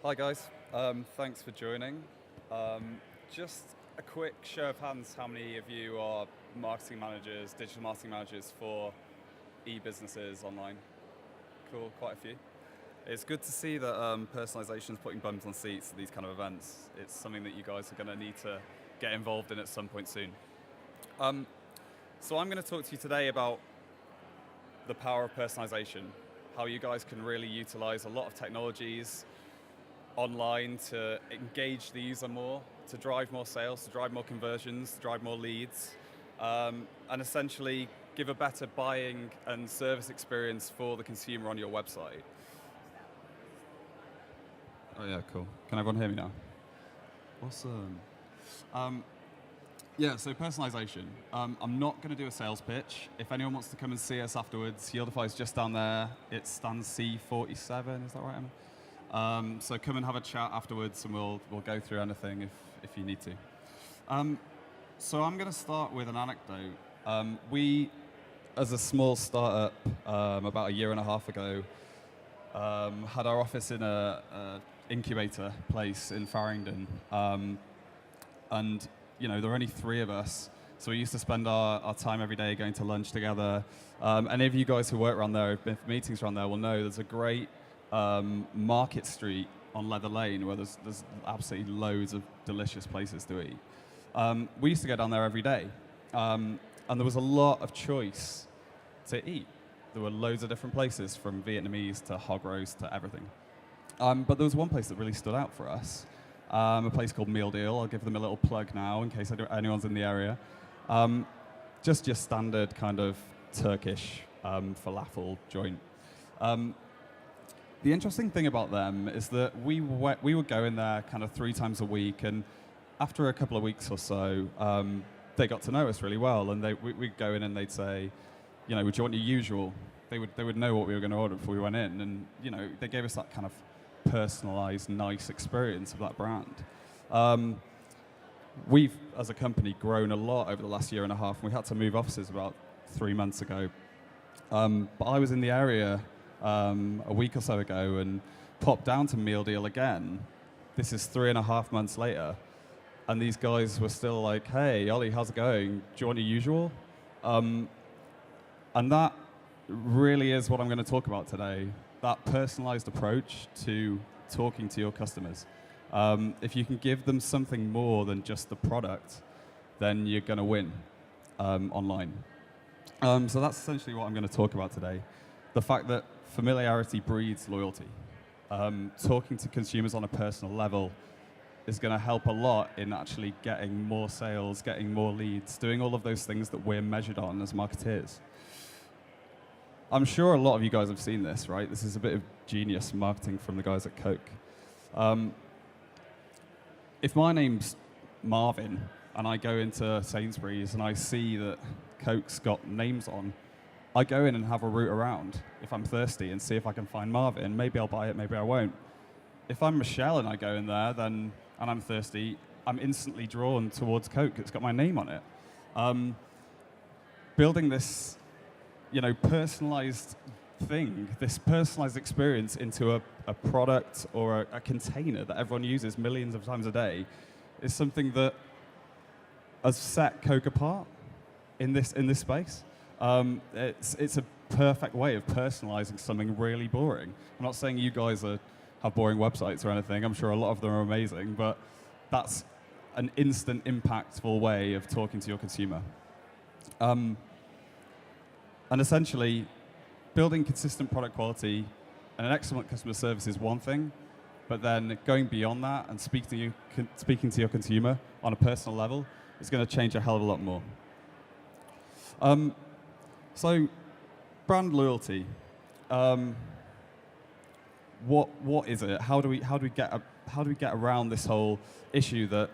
Hi guys, thanks for joining. Just a quick show of hands, how many of you are marketing managers, digital marketing managers for e-businesses online? Cool, quite a few. It's good to see that Personalization is putting bums on seats at these kind of events. It's something that you guys are going to need to get involved in at some point soon. So I'm going to talk to you today about the power of personalization, how you guys can really utilize a lot of technologies online to engage the user more, to drive more sales, to drive more conversions, to drive more leads, and essentially give a better buying and service experience for the consumer on your website. Oh yeah, cool. Can everyone hear me now? Awesome. Yeah, so personalization. I'm not going to do a sales pitch. If anyone wants to come and see us afterwards, Yieldify is just down there. It's stand C47, is that right, Emma? So come and have a chat afterwards, and we'll go through anything if you need to. So I'm going to start with an anecdote. We, as a small startup, about a year and a half ago, had our office in a incubator place in Farringdon, and there were only 3 of us. So we used to spend our time every day going to lunch together. Any of you guys who work around there, who've been for meetings around there, will know there's a great Market Street on Leather Lane where there's absolutely loads of delicious places to eat. We used to go down there every day, and there was a lot of choice to eat. There were loads of different places, from Vietnamese to hog roast to everything. But there was one place that really stood out for us, a place called Meal Deal. I'll give them a little plug now in case anyone's in the area. Just your standard kind of Turkish falafel joint. The interesting thing about them is that we would go in there kind of 3 times a week, and after a couple of weeks or so, they got to know us really well, and we'd go in and they'd say, would you want your usual? They would know what we were going to order before we went in, and they gave us that kind of personalized, nice experience of that brand. We've, as a company, grown a lot over the last year and a half, and we had to move offices about 3 months ago. But I was in the area a week or so ago and popped down to Meal Deal again. This is 3.5 months later, and these guys were still like, "Hey, Ollie, how's it going? Do you want your usual?" And that really is what I'm going to talk about today, that personalized approach to talking to your customers. If you can give them something more than just the product, then you're going to win online. So that's essentially what I'm going to talk about today. The fact that familiarity breeds loyalty. Talking to consumers on a personal level is going to help a lot in actually getting more sales, getting more leads, doing all of those things that we're measured on as marketeers. I'm sure a lot of you guys have seen this, right? This is a bit of genius marketing from the guys at Coke. If my name's Marvin and I go into Sainsbury's and I see that Coke's got names on, I go in and have a route around if I'm thirsty and see if I can find Marvin. Maybe I'll buy it, maybe I won't. If I'm Michelle and I go in there and I'm thirsty, I'm instantly drawn towards Coke. It's got my name on it. Building this personalized thing, this personalized experience into a product or a container that everyone uses millions of times a day is something that has set Coke apart in this space. It's a perfect way of personalizing something really boring. I'm not saying you guys have boring websites or anything. I'm sure a lot of them are amazing, but that's an instant, impactful way of talking to your consumer. And essentially, building consistent product quality and an excellent customer service is one thing, but then going beyond that and speaking to your consumer on a personal level is going to change a hell of a lot more. So, brand loyalty. What is it? How do we get around this whole issue that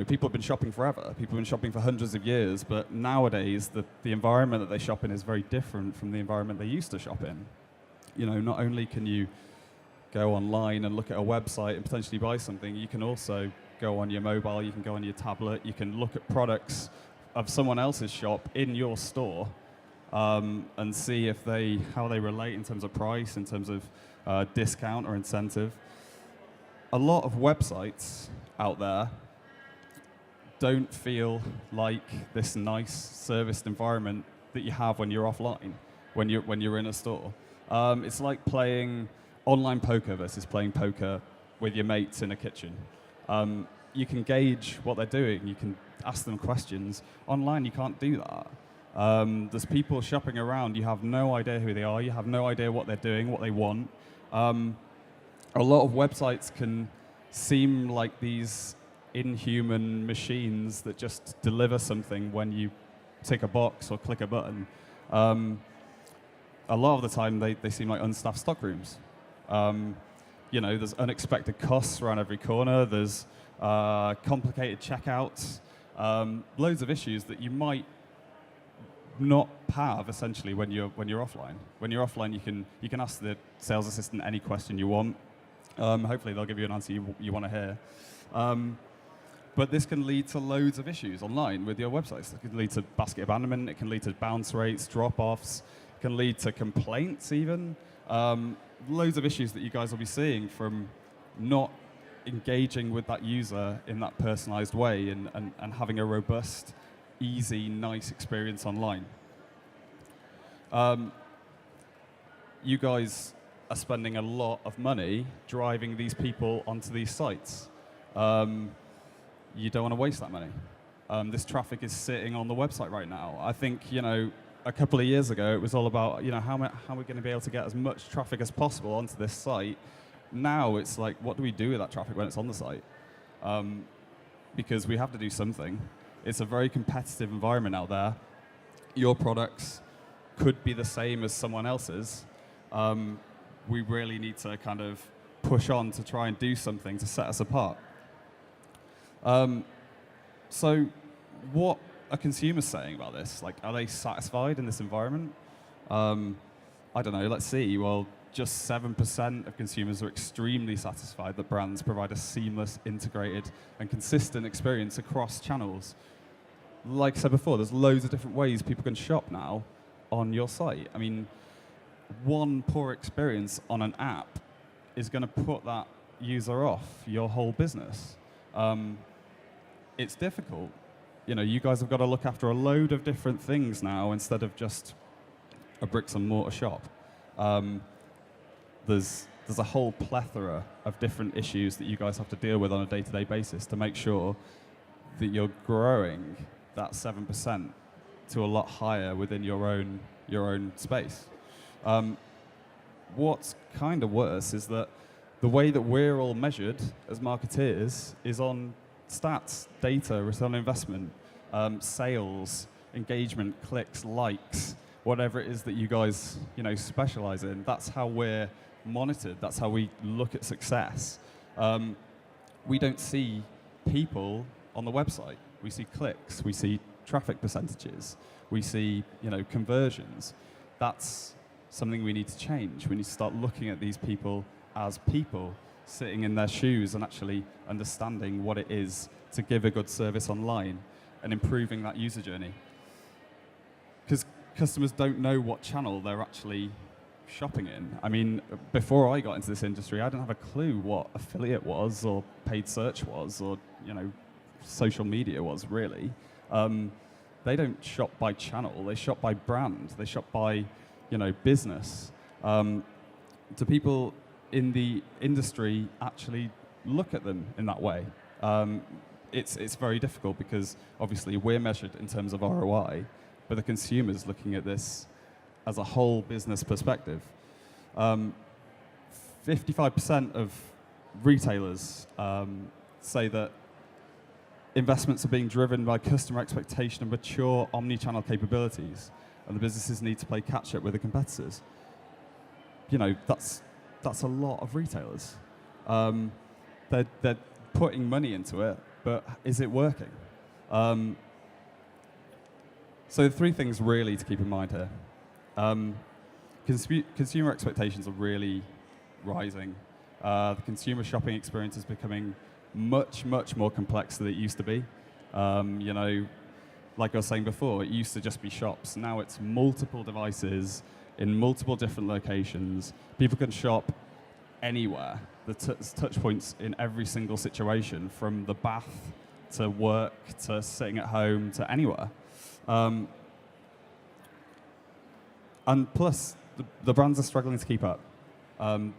people have been shopping forever. People have been shopping for hundreds of years, but nowadays the environment that they shop in is very different from the environment they used to shop in. Not only can you go online and look at a website and potentially buy something, you can also go on your mobile, you can go on your tablet, you can look at products of someone else's shop in your store and see if how they relate in terms of price, in terms of discount or incentive. A lot of websites out there don't feel like this nice serviced environment that you have when you're offline, when you're in a store. It's like playing online poker versus playing poker with your mates in a kitchen. You can gauge what they're doing. You can ask them questions. Online, you can't do that. There's people shopping around. You have no idea who they are. You have no idea what they're doing, what they want. A lot of websites can seem like these inhuman machines that just deliver something when you tick a box or click a button. A lot of the time, they seem like unstaffed stockrooms. There's unexpected costs around every corner. There's complicated checkouts. Loads of issues that you might not have essentially when you're offline. When you're offline, you can ask the sales assistant any question you want. Hopefully, they'll give you an answer you want to hear. But this can lead to loads of issues online with your websites. It can lead to basket abandonment. It can lead to bounce rates, drop-offs. It can lead to complaints even. Loads of issues that you guys will be seeing from not engaging with that user in that personalized way and having a robust, easy, nice experience online. You guys are spending a lot of money driving these people onto these sites. You don't want to waste that money. This traffic is sitting on the website right now. I think, a couple of years ago, it was all about, how are we going to be able to get as much traffic as possible onto this site? Now it's like, what do we do with that traffic when it's on the site? Because we have to do something. It's a very competitive environment out there. Your products could be the same as someone else's. We really need to kind of push on to try and do something to set us apart. So what are consumers saying about this? Like, are they satisfied in this environment? I don't know, let's see. Well, just 7% of consumers are extremely satisfied that brands provide a seamless, integrated, and consistent experience across channels. Like I said before, there's loads of different ways people can shop now on your site. I mean, one poor experience on an app is going to put that user off your whole business. It's difficult. You guys have got to look after a load of different things now instead of just a bricks and mortar shop. There's a whole plethora of different issues that you guys have to deal with on a day-to-day basis to make sure that you're growing that 7% to a lot higher within your own space. What's kind of worse is that the way that we're all measured as marketeers is on stats, data, return on investment, sales, engagement, clicks, likes, whatever it is that you guys specialize in. That's how we're monitored. That's how we look at success. We don't see people on the website. We see clicks. We see traffic percentages. We see conversions. That's something we need to change. We need to start looking at these people as people, sitting in their shoes and actually understanding what it is to give a good service online and improving that user journey. Because customers don't know what channel they're actually shopping in. I mean, before I got into this industry, I didn't have a clue what affiliate was or paid search was or social media was really. They don't shop by channel. They shop by brand. They shop by business. Do people in the industry actually look at them in that way? It's very difficult because obviously we're measured in terms of ROI, but the consumer's looking at this as a whole business perspective. 55% of retailers say that investments are being driven by customer expectation and mature omni-channel capabilities, and the businesses need to play catch-up with the competitors. That's a lot of retailers. They're putting money into it, but is it working? So the three things really to keep in mind here. Consumer expectations are really rising. The consumer shopping experience is becoming much, much more complex than it used to be. like I was saying before, it used to just be shops. Now it's multiple devices in multiple different locations. People can shop anywhere. There's touch points in every single situation, from the bath to work to sitting at home to anywhere. And plus, the brands are struggling to keep up.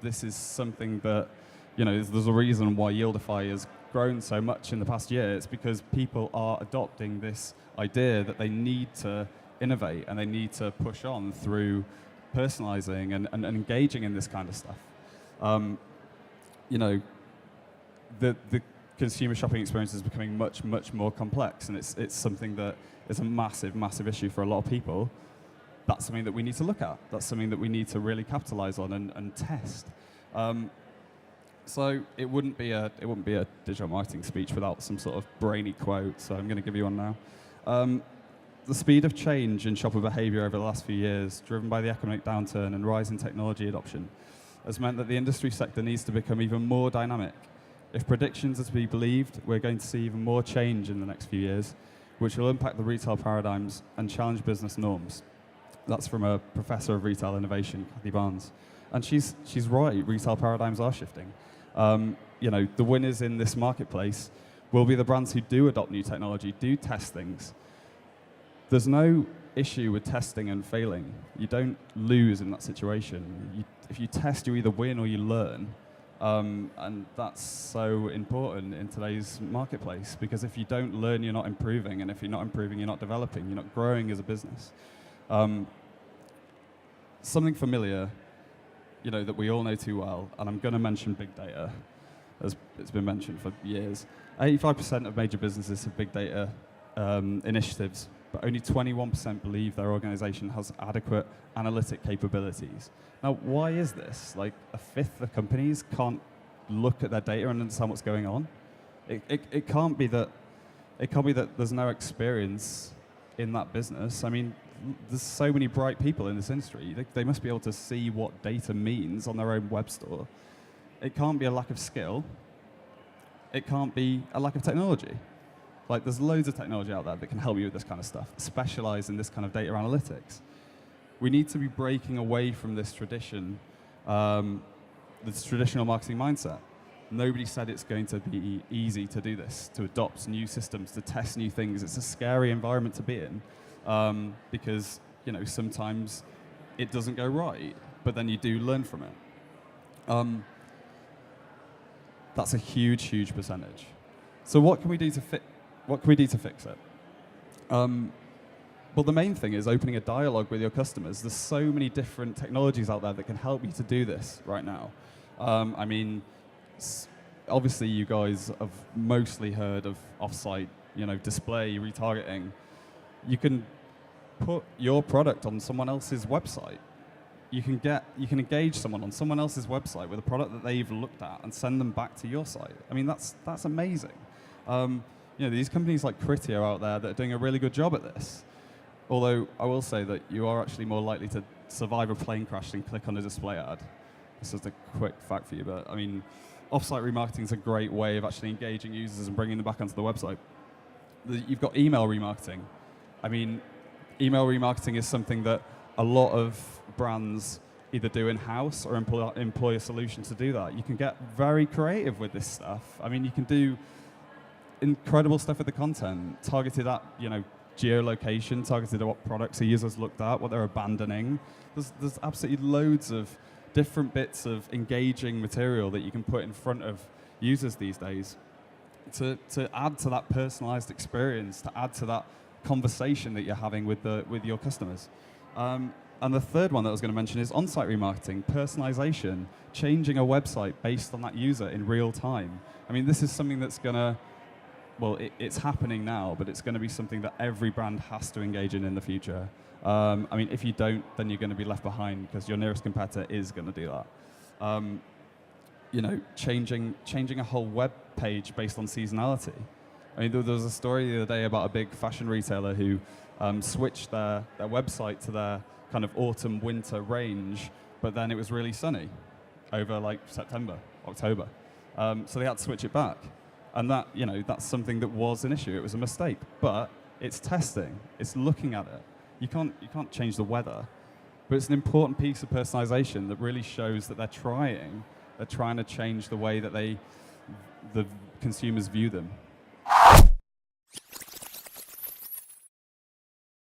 This is something that, there's a reason why Yieldify has grown so much in the past year. It's because people are adopting this idea that they need to innovate and they need to push on through personalizing and engaging in this kind of stuff. The consumer shopping experience is becoming much, much more complex, and it's something that is a massive, massive issue for a lot of people. That's something that we need to look at. That's something that we need to really capitalize on and test. So it wouldn't be a digital marketing speech without some sort of brainy quote. So I'm going to give you one now. The speed of change in shopper behavior over the last few years, driven by the economic downturn and rising technology adoption, has meant that the industry sector needs to become even more dynamic. If predictions are to be believed, we're going to see even more change in the next few years, which will impact the retail paradigms and challenge business norms. That's from a professor of retail innovation, Kathy Barnes. And she's right, retail paradigms are shifting. The winners in this marketplace will be the brands who do adopt new technology, do test things. There's no issue with testing and failing. You don't lose in that situation. If you test, you either win or you learn. And that's so important in today's marketplace, because if you don't learn, you're not improving. And if you're not improving, you're not developing. You're not growing as a business. Something familiar, that we all know too well, and I'm going to mention big data, as it's been mentioned for years. 85% of major businesses have big data initiatives, but only 21% believe their organization has adequate analytic capabilities. Now, why is this? Like, a fifth of companies can't look at their data and understand what's going on. It can't be that there's no experience in that business. I mean, there's so many bright people in this industry. They must be able to see what data means on their own web store. It can't be a lack of skill. It can't be a lack of technology. Like, there's loads of technology out there that can help you with this kind of stuff, specialize in this kind of data analytics. We need to be breaking away from this tradition, this traditional marketing mindset. Nobody said it's going to be easy to do this, to adopt new systems, to test new things. It's a scary environment to be in. Because sometimes it doesn't go right, but then you do learn from it. That's a huge, huge percentage. So what can we do to fix it? Well, the main thing is opening a dialogue with your customers. There's so many different technologies out there that can help you to do this right now. Obviously, you guys have mostly heard of off-site, display, retargeting. You can put your product on someone else's website. You can engage someone on someone else's website with a product that they've looked at and send them back to your site. I mean, that's amazing. These companies like Critty are out there that are doing a really good job at this. Although I will say that you are actually more likely to survive a plane crash than click on a display ad. This is a quick fact for you, but I mean, off-site remarketing is a great way of actually engaging users and bringing them back onto the website. You've got email remarketing. I mean, email remarketing is something that a lot of brands either do in-house or employ a solution to do that. You can get very creative with this stuff. I mean, you can do incredible stuff with the content, targeted at, geolocation, targeted at what products a user's looked at, what they're abandoning. There's absolutely loads of different bits of engaging material that you can put in front of users these days to add to that personalized experience, to add to that conversation that you're having with your customers. And the third one that I was going to mention is on-site remarketing, personalization, changing a website based on that user in real time. I mean, this is something that's going to, it's happening now, but it's going to be something that every brand has to engage in the future. I mean, if you don't, then you're going to be left behind because your nearest competitor is going to do that. Changing a whole web page based on seasonality. I mean, there was a story the other day about a big fashion retailer who switched their website to their kind of autumn-winter range, but then it was really sunny over like September, October. So they had to switch it back. And that, that's something that was an issue. It was a mistake. But It's testing. It's looking at it. You can't change the weather, but it's an important piece of personalization that really shows that they're trying. They're trying to change the way that the consumers view them.